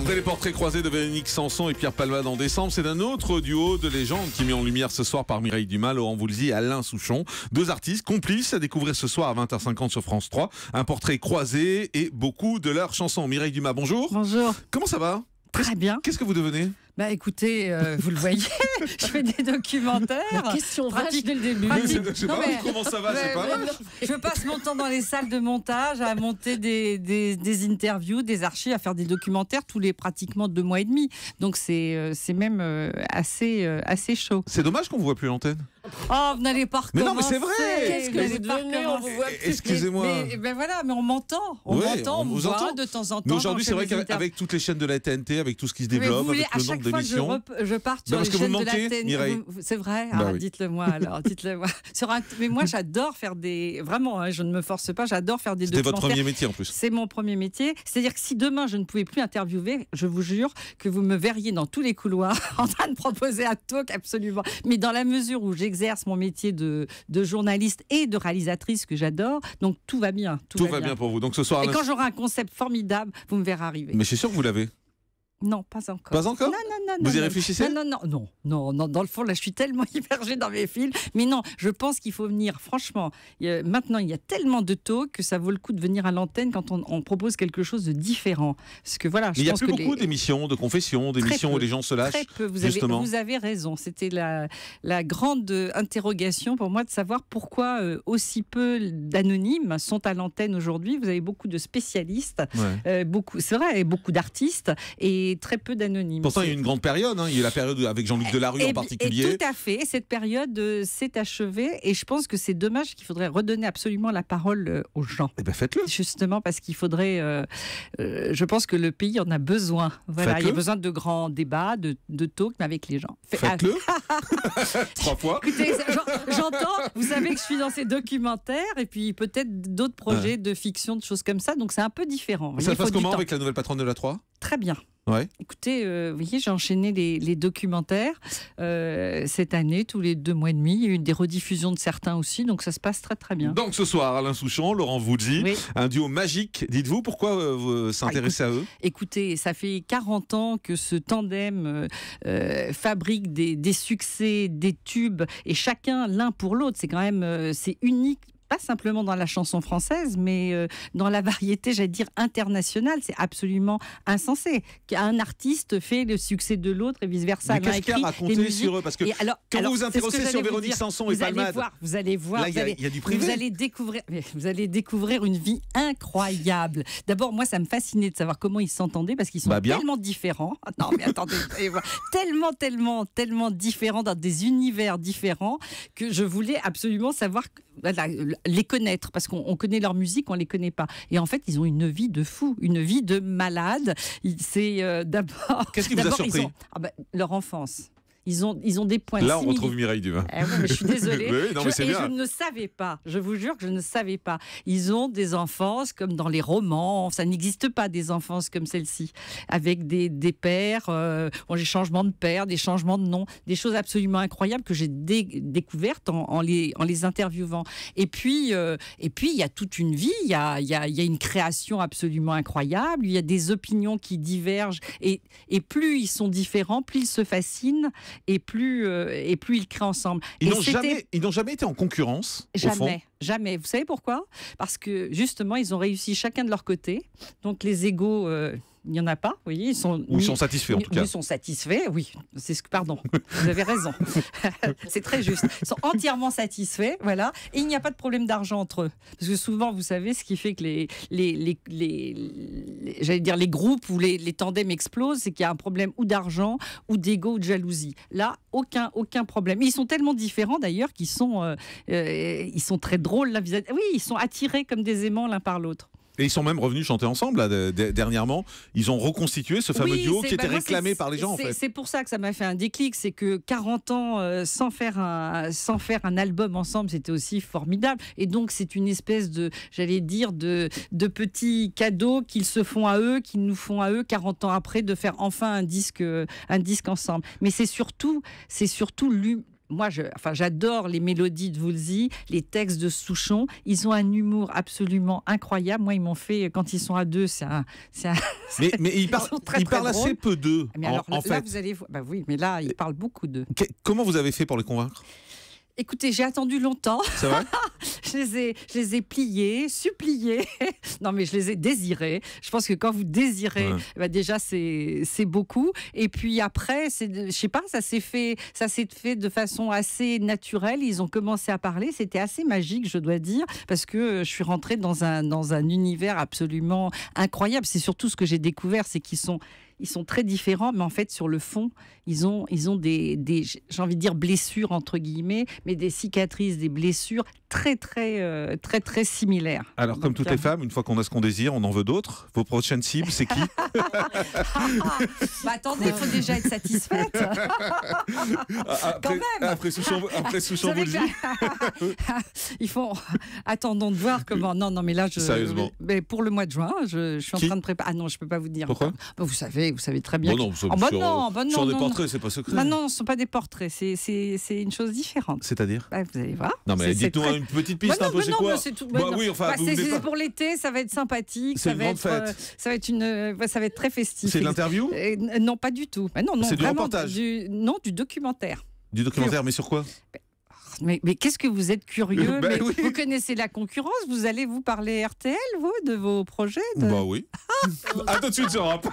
Après les portraits croisés de Véronique Sanson et Pierre Palmade en décembre, c'est d'un autre duo de légendes qui est mis en lumière ce soir par Mireille Dumas, Laurent Voulzy et Alain Souchon. Deux artistes complices à découvrir ce soir à 20h50 sur France 3. Un portrait croisé et beaucoup de leurs chansons. Mireille Dumas, bonjour. Bonjour. Comment ça va? Très bien. Qu'est-ce que vous devenez? Bah écoutez, vous le voyez, je fais des documentaires. La question vache dès le début. Je sais pas, comment ça va, c'est pas mal. Je passe mon temps dans les salles de montage à monter des interviews, des archives, à faire des documentaires tous les pratiquement 2 mois et demi. Donc c'est même assez chaud. C'est dommage qu'on vous voit plus à l'antenne. Oh, vous n'allez pas recommencer. Mais non, mais c'est vrai. Qu'est-ce que vous devenez? On vous voit plus. Excusez-moi. Mais voilà, mais on m'entend. On m'entend, on vous voit de temps en temps. Mais aujourd'hui, c'est vrai qu'avec toutes les chaînes de la TNT, avec tout ce qui se développe, avec le nombre d'émissions. Je pars sur les chaînes de la TNT. C'est vrai. Bah oui. Dites-le moi alors. Dites-le moi. Mais moi, j'adore faire des. Vraiment, hein, je ne me force pas. J'adore faire des documentaires. C'était votre premier métier en plus. C'est mon premier métier. C'est-à-dire que si demain je ne pouvais plus interviewer, je vous jure que vous me verriez dans tous les couloirs en train de proposer un talk absolument. Mais dans la mesure où j'exerce mon métier de journaliste et de réalisatrice que j'adore, donc tout va bien. Tout va bien pour vous. Donc ce soir. Et quand j'aurai un concept formidable, vous me verrez arriver. Mais je suis sûr que vous l'avez. Non, pas encore. Pas encore? Non. Vous y réfléchissez? Non. Dans le fond, là, je suis tellement immergée dans mes films. Mais non, je pense qu'il faut venir. Franchement, maintenant, il y a tellement de talks que ça vaut le coup de venir à l'antenne quand on propose quelque chose de différent. Parce que voilà, il y a plus beaucoup d'émissions, de confessions, d'émissions où les gens se lâchent. Très peu. Vous avez raison. C'était la grande interrogation pour moi de savoir pourquoi aussi peu d'anonymes sont à l'antenne aujourd'hui. Vous avez beaucoup de spécialistes, c'est vrai, et beaucoup d'artistes. Et très peu d'anonymes. Pourtant, il y a eu une grande période. Il y a eu la période avec Jean-Luc Delarue en particulier. Et tout à fait. Cette période s'est achevée. Et je pense que c'est dommage qu'il faudrait redonner absolument la parole aux gens. Eh bien, faites-le. Justement, parce qu'il faudrait. Je pense que le pays en a besoin. Voilà, il y a besoin de grands débats, de talks, mais avec les gens. Faites-le. 3 fois. Écoutez, j'entends. Vous savez que je suis dans ces documentaires et puis peut-être d'autres projets de fiction, de choses comme ça. Donc c'est un peu différent. Ça se passe comment avec la nouvelle patronne de la 3? Très bien. Ouais. Écoutez, vous voyez, j'ai enchaîné les documentaires cette année, tous les 2 mois et demi. Il y a eu des rediffusions de certains aussi, donc ça se passe très très bien. Donc ce soir, Alain Souchon, Laurent Voulzy, un duo magique. Dites-vous, pourquoi vous s'intéressez à eux? Écoutez, ça fait 40 ans que ce tandem fabrique des succès, des tubes, et chacun l'un pour l'autre. C'est quand même c'est unique. Pas simplement dans la chanson française, mais dans la variété, j'allais dire, internationale. C'est absolument insensé qu'un artiste fait le succès de l'autre et vice-versa. Mais qu'est-ce qu'il y a à raconter sur eux? Parce que quand vous vous intéressez sur Véronique Sanson et Palmade, vous allez voir, là, il y a du privé. Vous allez découvrir une vie incroyable. D'abord, moi, ça me fascinait de savoir comment ils s'entendaient, parce qu'ils sont tellement différents. Non, mais attendez, tellement différents, dans des univers différents, que je voulais absolument savoir... les connaître, parce qu'on connaît leur musique, on les connaît pas. Et en fait, ils ont une vie de fou, une vie de malade. C'est d'abord... Qu'est-ce qui vous a surpris? Leur enfance. Ils ont des points de Là, on retrouve Mireille Dumas. Mais je suis désolée. Je ne savais pas. Je vous jure que je ne savais pas. Ils ont des enfances comme dans les romans. Ça n'existe pas des enfances comme celle-ci. Avec des pères, des changements de père, des changements de nom, des choses absolument incroyables que j'ai découvertes en les interviewant. Et puis, il y a toute une vie. Il y a une création absolument incroyable. Il y a des opinions qui divergent. Et plus ils sont différents, plus ils se fascinent. Et plus ils créent ensemble. Ils n'ont jamais été en concurrence. Jamais. Vous savez pourquoi? Parce que justement, ils ont réussi chacun de leur côté. Donc les égos, il n'y en a pas. Vous voyez, ils sont satisfaits en tout cas. Ils sont satisfaits, oui. Pardon, vous avez raison. C'est très juste. Ils sont entièrement satisfaits, voilà. Et il n'y a pas de problème d'argent entre eux. Parce que souvent, vous savez, ce qui fait que j'allais dire les groupes ou les tandems explosent, c'est qu'il y a un problème ou d'argent, ou d'ego, ou de jalousie. Là, aucun problème. Ils sont tellement différents d'ailleurs qu'ils sont très drôles. Là. Oui, ils sont attirés comme des aimants l'un par l'autre. Et ils sont même revenus chanter ensemble là, dernièrement. Ils ont reconstitué ce fameux duo qui était réclamé par les gens en fait. C'est pour ça que ça m'a fait un déclic, c'est que 40 ans sans faire un album ensemble, c'était aussi formidable. Et donc c'est une espèce de, j'allais dire, de petits cadeaux qu'ils se font à eux, qu'ils nous font à eux 40 ans après, de faire enfin un disque ensemble. Mais c'est surtout moi, j'adore les mélodies de Woolsey, les textes de Souchon. Ils ont un humour absolument incroyable. Moi, ils m'ont fait, quand ils sont à deux, Mais ils parlent assez peu d'eux. Mais alors, en là, fait. vous allez... oui, mais là, ils parlent beaucoup d'eux. Comment vous avez fait pour les convaincre? Écoutez, j'ai attendu longtemps. C'est vrai? Je les ai pliés, suppliés. Non, mais je les ai désirés. Je pense que quand vous désirez, déjà, c'est beaucoup. Et puis après, je sais pas, ça s'est fait de façon assez naturelle. Ils ont commencé à parler. C'était assez magique, je dois dire, parce que je suis rentrée dans un univers absolument incroyable. C'est surtout ce que j'ai découvert, c'est qu'ils sont très différents, mais en fait, sur le fond, ils ont des j'ai envie de dire blessures, entre guillemets, mais des cicatrices, des blessures très similaires. Alors, comme toutes les femmes, une fois qu'on a ce qu'on désire, on en veut d'autres. Vos prochaines cibles, c'est qui? Attendez, il faut déjà être satisfaite. Quand même. Après Souchon, Woolsey. Attendons de voir comment. Non, mais là, Sérieusement. Mais pour le mois de juin, je suis en train de préparer. Ah non, je peux pas vous dire. Pourquoi? Vous savez très bien. Non, sur des portraits, c'est pas secret. Non, ce ne sont pas des portraits. C'est une chose différente. C'est-à-dire? Vous allez voir. Non, mais dites-nous une petite piste un peu, c'est quoi? C'est tout. C'est pour l'été, ça va être sympathique. C'est une grande fête. Ça va être très festif. C'est de l'interview? Non, pas du tout. Non, c'est du reportage? Non, du documentaire. Du documentaire, mais sur quoi? Mais qu'est-ce que vous êtes curieux? Oui. Vous connaissez la concurrence? Vous allez vous parler RTL, vous, de vos projets Bah oui. À tout de suite sur Europe.